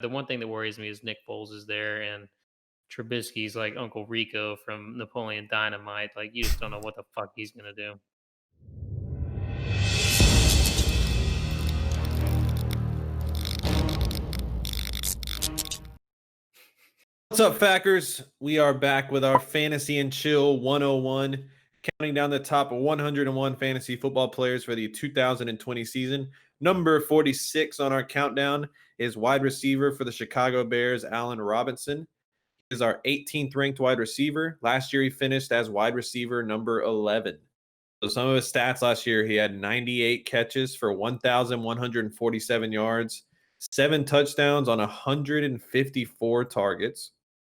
The one thing that worries me is Nick Foles is there and Trubisky's like Uncle Rico from Napoleon Dynamite. Like you just don't know what the fuck he's gonna do. What's up, Fackers? We are back with our Fantasy and Chill 101, counting down the top 101 fantasy football players for the 2020 season. Number 46 on our countdown is wide receiver for the Chicago Bears, Allen Robinson. He is our 18th ranked wide receiver. Last year, he finished as wide receiver number 11. So some of his stats last year, he had 98 catches for 1,147 yards, 7 touchdowns on 154 targets.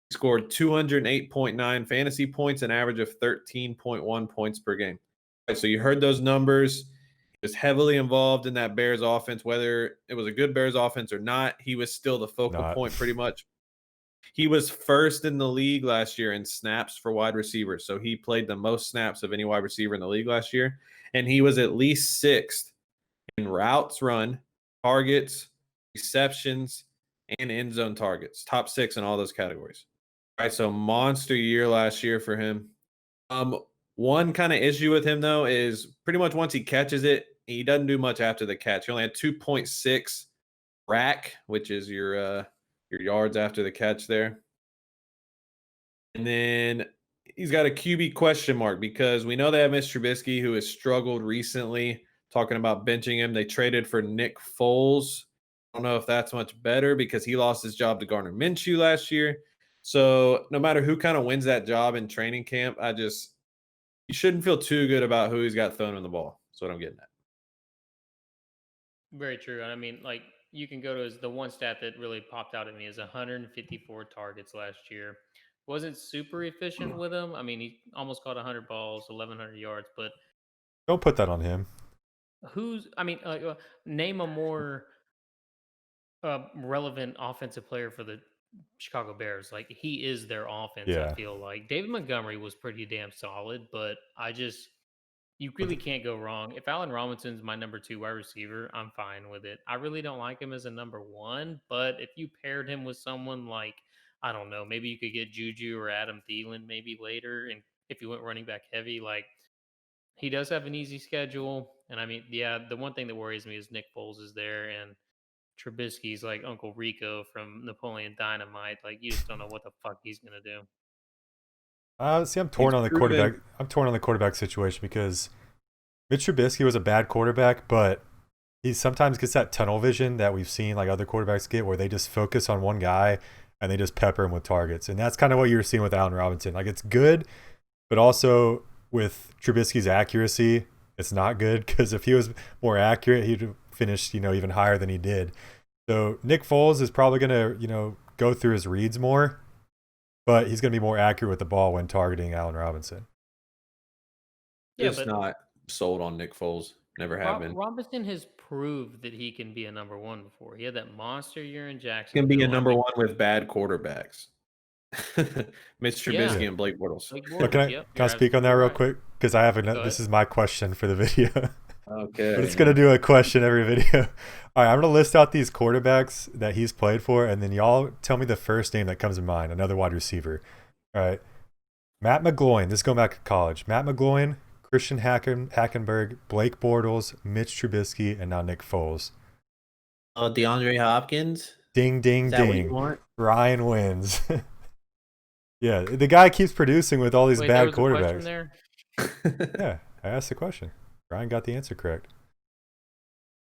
He scored 208.9 fantasy points, an average of 13.1 points per game. Right, so you heard those numbers. He was heavily involved in that Bears offense, whether it was a good Bears offense or not. He was still the focal point pretty much. He was first in the league last year in snaps for wide receivers. So he played the most snaps of any wide receiver in the league last year. And he was at least sixth in routes run, targets, receptions, and end zone targets. Top 6 in all those categories. All right, so monster year last year for him. One kind of issue with him though is pretty much once he catches it, he doesn't do much after the catch. He only had 2.6 rack, which is your yards after the catch there. And then he's got a QB question mark because we know they have Mitch Trubisky, who has struggled recently. Talking about benching him, they traded for Nick Foles. I don't know if that's much better because he lost his job to Gardner Minshew last year. So no matter who kind of wins that job in training camp, you shouldn't feel too good about who he's got thrown in the ball. That's what I'm getting at. Very true. And I mean, like you can go to the one stat that really popped out at me is 154 targets last year. Wasn't super efficient with them. I mean, he almost caught 100 balls, 1,100 yards. But Don't put that on him. Name a more relevant offensive player for the Chicago Bears. Like he is their offense. I Yeah. feel like David Montgomery was pretty damn solid, but you really can't go wrong. If Allen Robinson's my number 2 wide receiver, I'm fine with it. I really don't like him as a number 1, but if you paired him with someone like, I don't know, maybe you could get Juju or Adam Thielen maybe later, and if you went running back heavy, like he does have an easy schedule. And I mean, yeah, the one thing that worries me is Nick Foles is there and Trubisky's like Uncle Rico from Napoleon Dynamite. Like you just don't know what the fuck he's gonna do. See, I'm torn on the quarterback. I'm torn on the quarterback situation because Mitch Trubisky was a bad quarterback, but he sometimes gets that tunnel vision that we've seen like other quarterbacks get, where they just focus on one guy and they just pepper him with targets, and that's kind of what you're seeing with Allen Robinson. Like it's good, but also with Trubisky's accuracy, it's not good because if he was more accurate, he'd finish even higher than he did. So Nick Foles is probably gonna go through his reads more, but he's going to be more accurate with the ball when targeting Allen Robinson. Yeah, just not sold on Nick Foles. Never have been. Robinson has proved that he can be a number 1 before. He had that monster year in Jackson. Can be a number 1 with bad quarterbacks. Mitch Trubisky and Blake Bortles. Can I speak on that real quick? Because I have this is my question for the video. Okay. But it's going to do a question every video. All right, I'm going to list out these quarterbacks that he's played for, and then y'all tell me the first name that comes to mind, another wide receiver. All right. Matt McGloin. This is going back to college. Matt McGloin, Christian Hackenberg, Blake Bortles, Mitch Trubisky, and now Nick Foles. DeAndre Hopkins? Ding, ding, ding. Ryan wins. Yeah, the guy keeps producing with all these bad quarterbacks. There? Yeah, I asked the question. Ryan got the answer correct.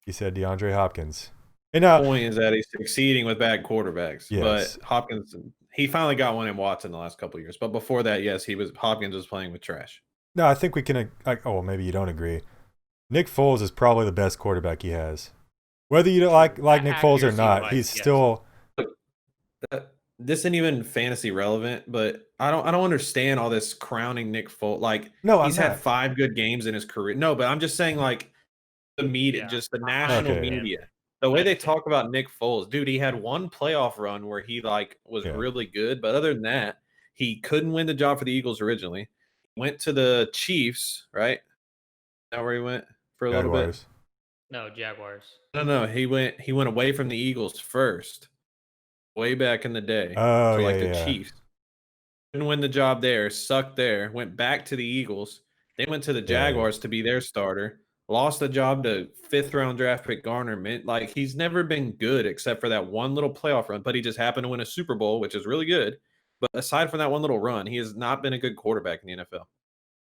He said DeAndre Hopkins. And the point is that he's succeeding with bad quarterbacks. Yes. But Hopkins, he finally got one in Watson the last couple of years. But before that, yes, Hopkins was playing with trash. No, I think we can. Maybe you don't agree. Nick Foles is probably the best quarterback he has. Whether you don't like Nick Foles or not, he's still. This isn't even fantasy relevant, but I don't understand all this crowning Nick Foles. Like, no, he's had 5 good games in his career. No, but I'm just saying, like, the media, just the national media, the way they talk about Nick Foles, dude, he had one playoff run where he was really good, but other than that, he couldn't win the job for the Eagles originally. Went to the Chiefs, right? Is that where he went for a little bit? No, Jaguars. No, he went away from the Eagles first. way back in the day Oh, to yeah, like the yeah. Chiefs. Didn't win the job there, sucked there, went back to the Eagles. They went to the Yeah, yeah. Jaguars to be their starter. Lost the job to 5th-round draft pick Garner. Like, he's never been good except for that one little playoff run, but he just happened to win a Super Bowl, which is really good. But aside from that one little run, he has not been a good quarterback in the NFL.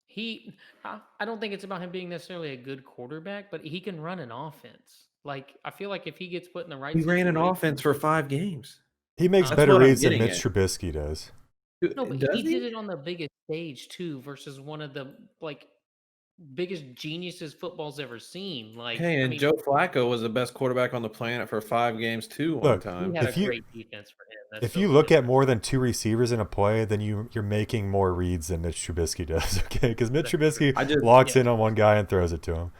He, I don't think it's about him being necessarily a good quarterback, but he can run an offense. Like, I feel like if he gets put in the right He ran an situation, offense for 5 games. He makes Huh? That's better what I'm reads than getting Mitch at. Trubisky does. No, but Does he did he? it on the biggest stage too, versus one of the like biggest geniuses football's ever seen. Like, Hey, I and mean, Joe Flacco was the best quarterback on the planet for 5 games too one Look, he time. had a great defense for him. That's if you totally look at different. more than 2 receivers in a play, then you're making more reads than Mitch Trubisky does. Okay, because Mitch That's true. Trubisky locks Yeah, in on one guy and throws it to him.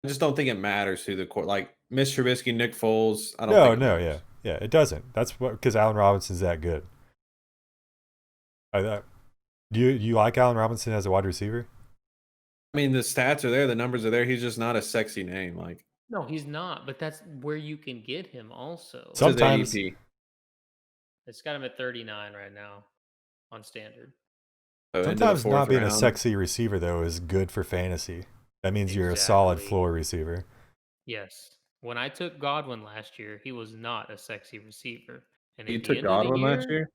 I just don't think it matters who the court like Mitch Trubisky, Nick Foles. I don't No, think it no, matters. yeah, it doesn't. That's what because Allen Robinson's that good. Do you like Allen Robinson as a wide receiver? I mean, the stats are there, the numbers are there. He's just not a sexy name. Like, no, he's not. But that's where you can get him. Also, what's his Sometimes, ADP? it's got him at 39 right now on standard. So into the sometimes not 4th being a round. sexy receiver though is good for fantasy. That means you're a solid Exactly. floor receiver. Yes. When I took Godwin last year, he was not a sexy receiver. And You at the took end of the Godwin last year, year?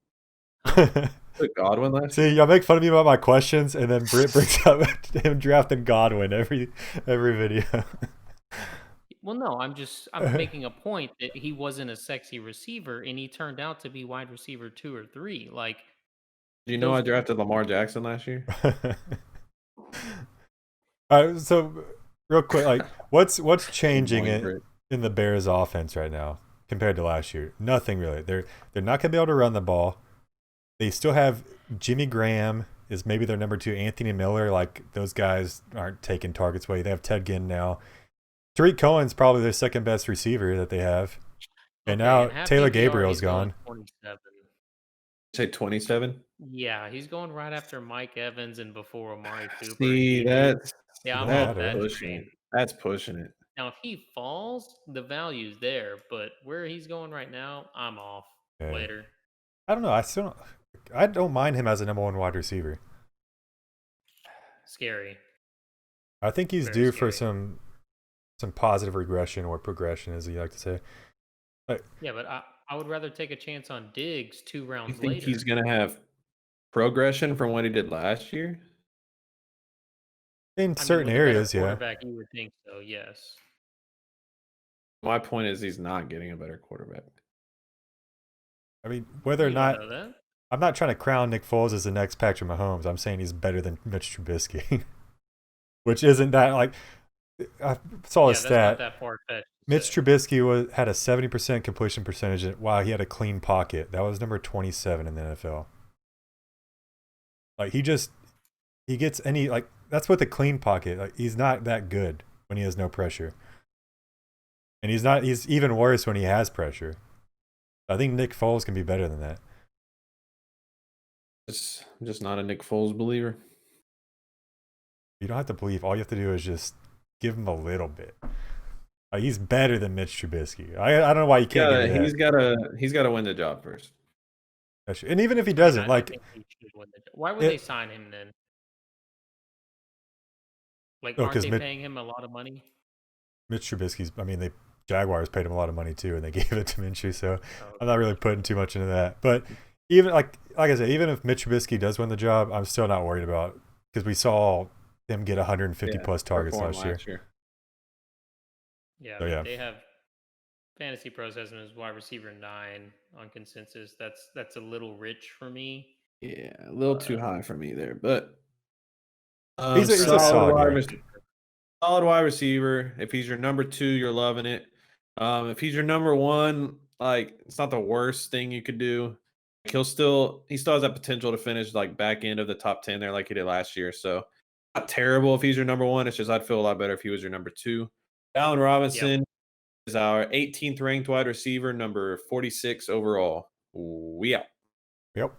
huh? Took Godwin last See, year? y'all make fun of me about my questions, and then Britt brings up him drafting Godwin every video. Well, no, I'm making a point that he wasn't a sexy receiver, and he turned out to be wide receiver 2 or 3. Like Do you know those, I drafted Lamar Jackson last year? All right, so real quick, like what's changing Annoying Brit. in the Bears' offense right now compared to last year? Nothing really. They're not gonna be able to run the ball. They still have Jimmy Graham is maybe their number 2. Anthony Miller, like those guys aren't taking targets away. They have Ted Ginn now. Tariq Cohen's probably their second best receiver that they have. And okay, now and half Taylor PPR, Gabriel's he's going gone. 27. Say 27? Yeah, he's going right after Mike Evans and before Amari Cooper and See, DJ. Yeah, It I'm don't off matter. that pushing train. it. That's pushing it. Now, if he falls, the value's there, but where he's going right now, I'm off Okay. later. I don't know. I don't mind him as a number 1 wide receiver. Scary. I think he's Very due for scary. some positive regression or progression, as you like to say. Yeah, but I would rather take a chance on Diggs 2 You rounds think later. he's going to have progression from what he did last year? In I mean, certain with a better areas, yeah. quarterback, you would think so, yes. My point is he's not getting a better quarterback. I mean, whether or You don't not know that. I'm not trying to crown Nick Foles as the next Patrick Mahomes. I'm saying he's better than Mitch Trubisky, which isn't that like I saw a Yeah, that's not stat. that far-fetched to Mitch say. Trubisky had a 70% completion percentage while he had a clean pocket. That was number 27 in the NFL. Like he gets any like that's what the clean pocket. Like he's not that good when he has no pressure. And he's even worse when he has pressure. I think Nick Foles can be better than that. I'm just not a Nick Foles believer. You don't have to believe. All you have to do is just give him a little bit. Like, he's better than Mitch Trubisky. I don't know why you can't give me that. He's got to win the job first. And even if he I mean, doesn't, I like think he should win the job. Why would they sign him then? Like, aren't because they paying him a lot of money? Mitch Trubisky's. I mean, Jaguars paid him a lot of money too, and they gave it to Minshew. So Oh, I'm not really putting too much into that. But even like I said, even if Mitch Trubisky does win the job, I'm still not worried about because we saw him get 150 plus targets last year. yeah, So, I mean, yeah. they have Fantasy Pros has him as wide receiver 9 on consensus. That's a little rich for me. Yeah, a little too high for me there, but He's a solid guy. Solid wide receiver. If he's your number 2, you're loving it. If he's your number 1, like it's not the worst thing you could do. He still has that potential to finish like back end of the top 10 there, like he did last year. So not terrible if he's your number 1. It's just I'd feel a lot better if he was your number 2. Allen Robinson is our 18th ranked wide receiver, number 46 overall. We out. Yep.